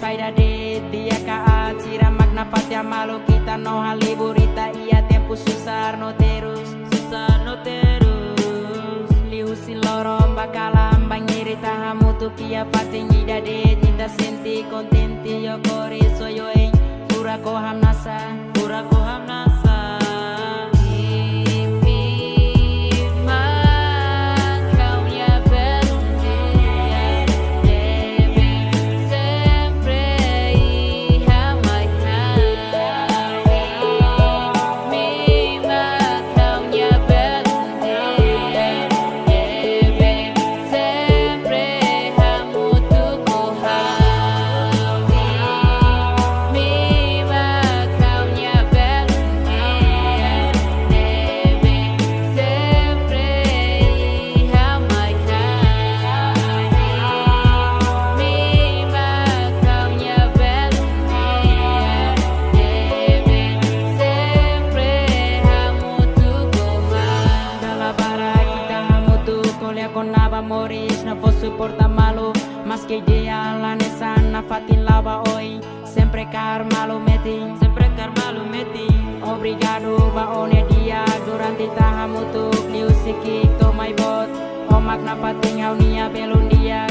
faida de dia ka tira magna patia malu kita no haliburita ia tempo susar no terus liu silorom bakalam bangirita hamutu kia patingi dade tinta senti kontenti yo kore soyo en pura koham nasa Amores, no posso suportar malo, mas que dia la nesana fatin lava hoy, sempre carmalo meeting, obrigado ba one dia durante tahamu tu liu sikik to my bot, o magna pating hau nia belum dia.